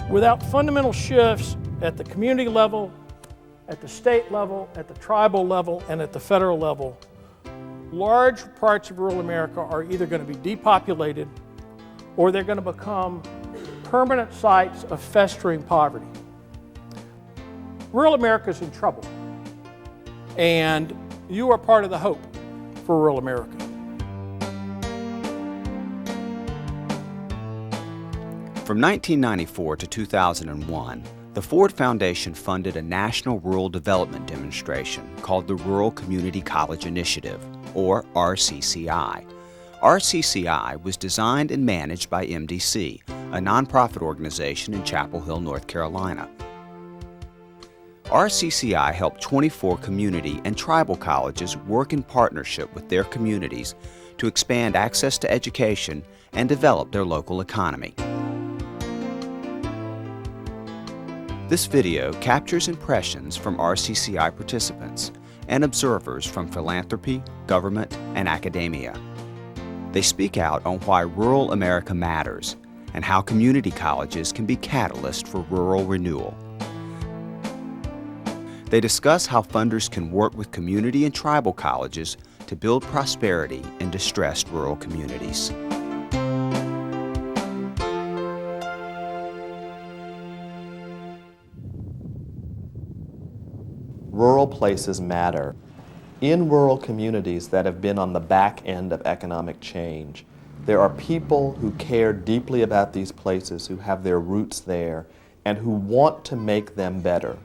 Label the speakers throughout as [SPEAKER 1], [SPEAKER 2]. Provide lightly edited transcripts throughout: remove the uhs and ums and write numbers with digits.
[SPEAKER 1] Without fundamental shifts at the community level, at the state level, at the tribal level, and at the federal level, large parts of rural America are either going to be depopulated or they're going to become permanent sites of festering poverty. Rural America is in trouble, and you are part of the hope for rural America.
[SPEAKER 2] From 1994 to 2001, the Ford Foundation funded a national rural development demonstration called the Rural Community College Initiative, or RCCI. RCCI was designed and managed by MDC, a nonprofit organization in Chapel Hill, North Carolina. RCCI helped 24 community and tribal colleges work in partnership with their communities to expand access to education and develop their local economy. This video captures impressions from RCCI participants and observers from philanthropy, government, and academia. They speak out on why rural America matters and how community colleges can be catalysts for rural renewal. They discuss how funders can work with community and tribal colleges to build prosperity in distressed rural communities.
[SPEAKER 3] Rural places matter. In rural communities that have been on the back end of economic change, there are people who care deeply about these places, who have their roots there, and who want to make them better.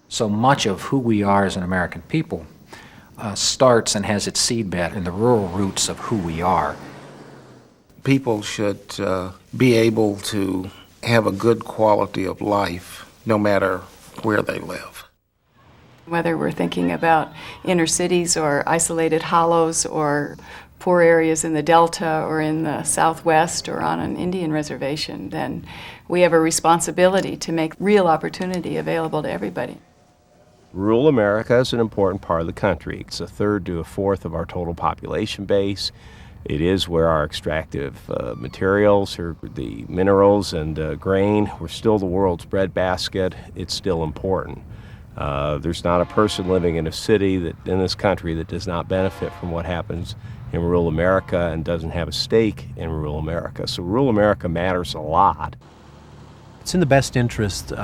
[SPEAKER 4] So much of who we are as an American people starts and has its seedbed in the rural roots of who we are.
[SPEAKER 5] People should be able to have a good quality of life no matter where they live.
[SPEAKER 6] Whether we're thinking about inner cities or isolated hollows or poor areas in the Delta or in the Southwest or on an Indian reservation, then we have a responsibility to make real opportunity available to everybody.
[SPEAKER 7] Rural America is an important part of the country. It's a third to a fourth of our total population base. It is where our extractive materials, or the minerals and grain, we're still the world's breadbasket. It's still important. There's not a person living in a city in this country that does not benefit from what happens in rural America and doesn't have a stake in rural America. So rural America matters a lot.
[SPEAKER 8] It's in the best interest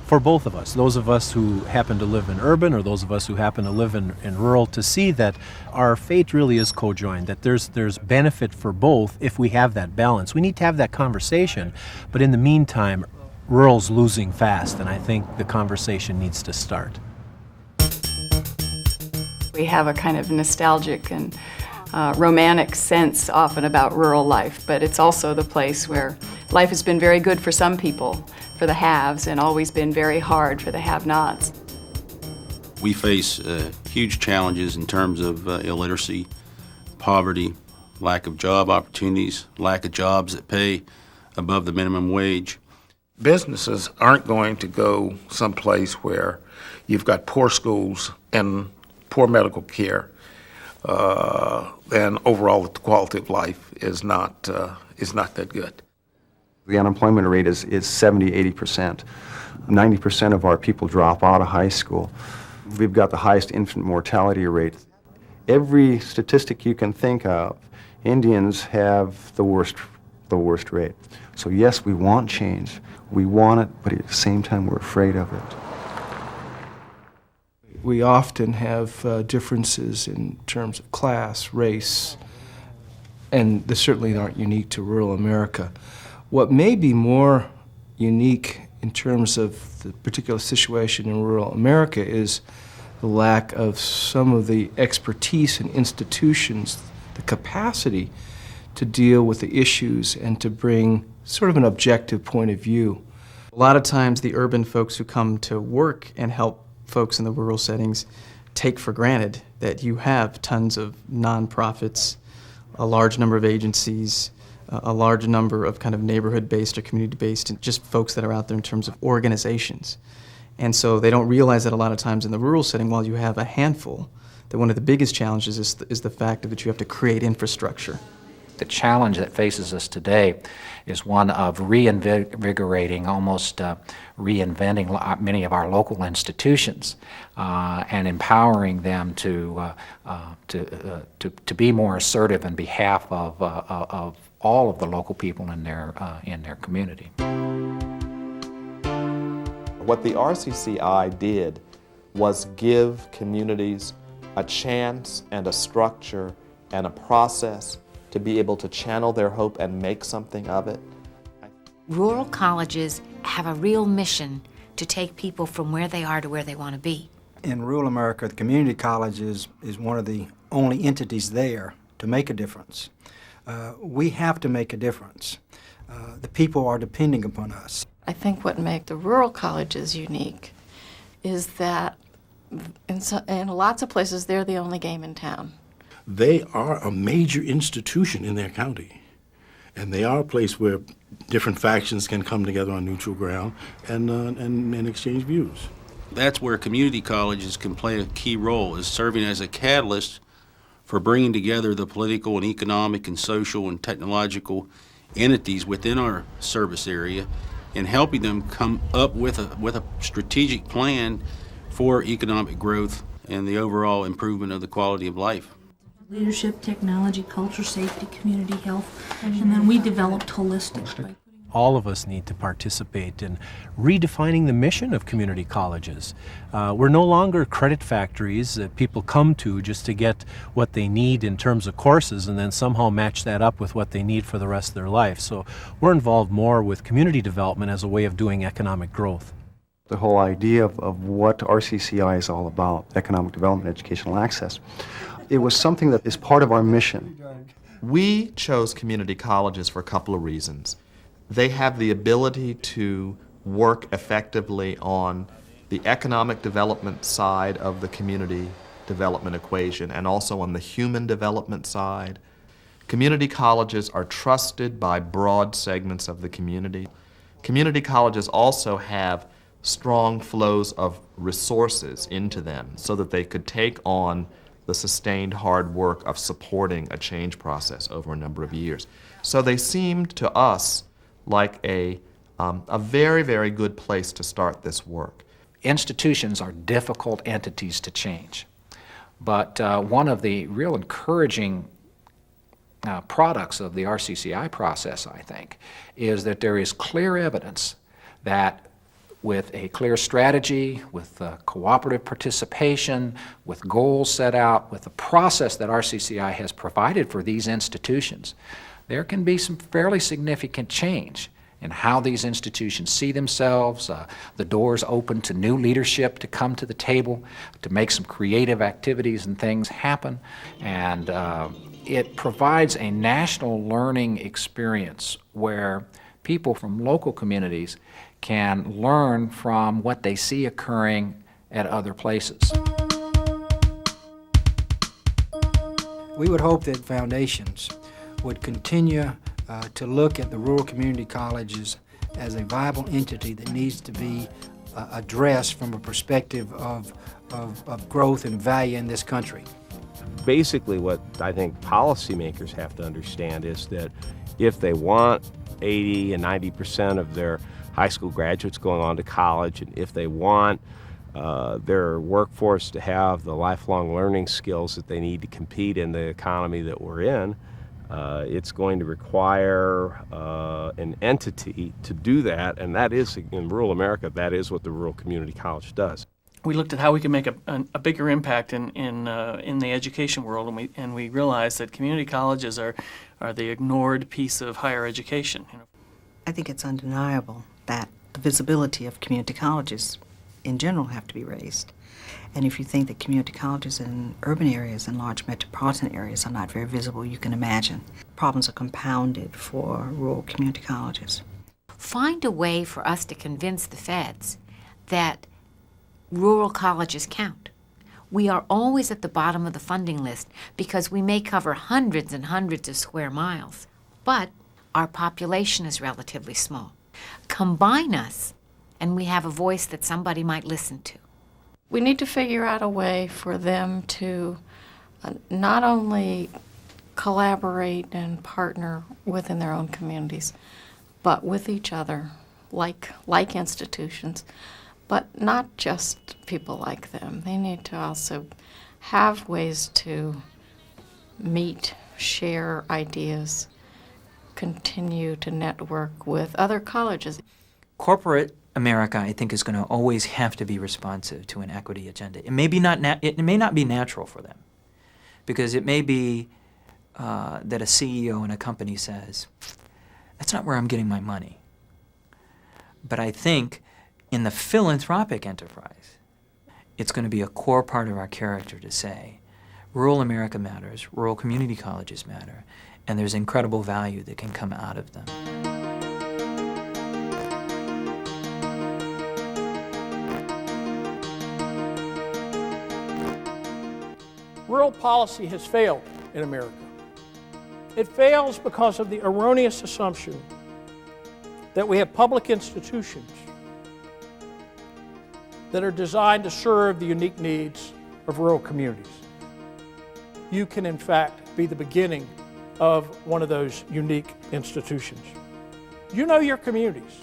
[SPEAKER 8] for both of us, those of us who happen to live in urban or those of us who happen to live in rural, to see that our fate really is co-joined, that there's benefit for both if we have that balance. We need to have that conversation, but in the meantime, rural's losing fast, and I think the conversation needs to start.
[SPEAKER 6] We have a kind of nostalgic and romantic sense often about rural life, but it's also the place where life has been very good for some people, for the haves, and always been very hard for the have-nots.
[SPEAKER 9] We face huge challenges in terms of illiteracy, poverty, lack of job opportunities, lack of jobs that pay above the minimum wage.
[SPEAKER 5] Businesses aren't going to go someplace where you've got poor schools and poor medical care. And overall the quality of life is not that good.
[SPEAKER 10] The unemployment rate is 70, 80%. 90% of our people drop out of high school. We've got the highest infant mortality rate. Every statistic you can think of, Indians have the worst rate. So yes, we want change. We want it, but at the same time we're afraid of it.
[SPEAKER 11] We often have differences in terms of class, race, and they certainly aren't unique to rural America. What may be more unique in terms of the particular situation in rural America is the lack of some of the expertise and institutions, the capacity to deal with the issues and to bring sort of an objective point of view.
[SPEAKER 12] A lot of times the urban folks who come to work and help folks in the rural settings take for granted that you have tons of nonprofits, a large number of agencies, a large number of kind of neighborhood-based or community-based, and just folks that are out there in terms of organizations. And so they don't realize that a lot of times in the rural setting, while you have a handful, that one of the biggest challenges is the fact that you have to create infrastructure
[SPEAKER 4] The challenge that faces us today is one of reinvigorating, almost reinventing many of our local institutions and empowering them to be more assertive in behalf of all of the local people in their community.
[SPEAKER 3] What the RCCI did was give communities a chance and a structure and a process to be able to channel their hope and make something of it.
[SPEAKER 13] Rural colleges have a real mission to take people from where they are to where they want to be.
[SPEAKER 14] In rural America, the community college is one of the only entities there to make a difference. We have to make a difference. The people are depending upon us.
[SPEAKER 6] I think what makes the rural colleges unique is that in lots of places they're the only game in town.
[SPEAKER 15] They are a major institution in their county, and they are a place where different factions can come together on neutral ground and exchange views.
[SPEAKER 9] That's where community colleges can play a key role, is serving as a catalyst for bringing together the political and economic and social and technological entities within our service area and helping them come up with a strategic plan for economic growth and the overall improvement of the quality of life.
[SPEAKER 16] Leadership, technology, culture, safety, community health, and then we developed holistic.
[SPEAKER 8] All of us need to participate in redefining the mission of community colleges. We're no longer credit factories that people come to just to get what they need in terms of courses and then somehow match that up with what they need for the rest of their life. So we're involved more with community development as a way of doing economic growth.
[SPEAKER 10] The whole idea of what RCCI is all about, economic development, educational access, it was something that is part of our mission.
[SPEAKER 3] We chose community colleges for a couple of reasons. They have the ability to work effectively on the economic development side of the community development equation and also on the human development side. Community colleges are trusted by broad segments of the community. Community colleges also have strong flows of resources into them so that they could take on the sustained hard work of supporting a change process over a number of years. So they seemed to us like a very, very good place to start this work.
[SPEAKER 4] Institutions are difficult entities to change, but one of the real encouraging products of the RCCI process, I think, is that there is clear evidence that with a clear strategy, with cooperative participation, with goals set out, with the process that RCCI has provided for these institutions, there can be some fairly significant change in how these institutions see themselves. The doors open to new leadership to come to the table, to make some creative activities and things happen. And it provides a national learning experience where people from local communities can learn from what they see occurring at other places.
[SPEAKER 14] We would hope that foundations would continue to look at the rural community colleges as a viable entity that needs to be addressed from a perspective of growth and value in this country.
[SPEAKER 7] Basically, what I think policymakers have to understand is that if they want 80 and 90% of their high school graduates going on to college, and if they want their workforce to have the lifelong learning skills that they need to compete in the economy that we're in, it's going to require an entity to do that, and that is, in rural America, that is what the Rural Community College does.
[SPEAKER 17] We looked at how we could make a bigger impact in the education world, and we realized that community colleges are the ignored piece of higher education.
[SPEAKER 18] I think it's undeniable that the visibility of community colleges in general have to be raised. And if you think that community colleges in urban areas and large metropolitan areas are not very visible, you can imagine problems are compounded for rural community colleges.
[SPEAKER 13] Find a way for us to convince the feds that rural colleges count. We are always at the bottom of the funding list because we may cover hundreds and hundreds of square miles, but our population is relatively small. Combine us, and we have a voice that somebody might listen to.
[SPEAKER 6] We need to figure out a way for them to not only
[SPEAKER 19] collaborate and partner within their own communities, but with each other, like institutions, but not just people like them. They need to also have ways to meet, share ideas, continue to network with other colleges.
[SPEAKER 20] Corporate America, I think, is going to always have to be responsive to an equity agenda. It may not be natural for them, because it may be that a CEO in a company says, that's not where I'm getting my money. But I think in the philanthropic enterprise, it's going to be a core part of our character to say, rural America matters, rural community colleges matter, and there's incredible value that can come out of them.
[SPEAKER 1] Rural policy has failed in America. It fails because of the erroneous assumption that we have public institutions that are designed to serve the unique needs of rural communities. You can, in fact, be the beginning of one of those unique institutions. You know your communities.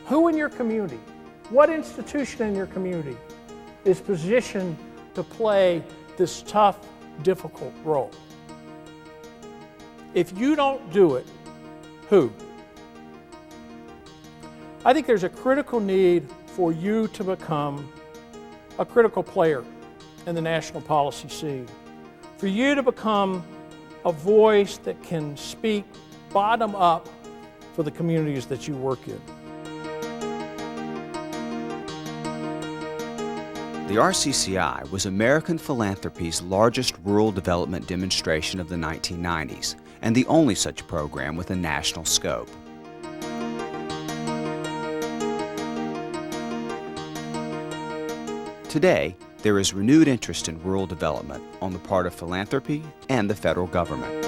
[SPEAKER 1] Who in your community, what institution in your community is positioned to play this tough, difficult role? If you don't do it, who? I think there's a critical need for you to become a critical player in the national policy scene, for you to become a voice that can speak bottom up for the communities that you work in.
[SPEAKER 2] The RCCI was American philanthropy's largest rural development demonstration of the 1990s, and the only such program with a national scope. Today, there is renewed interest in rural development on the part of philanthropy and the federal government.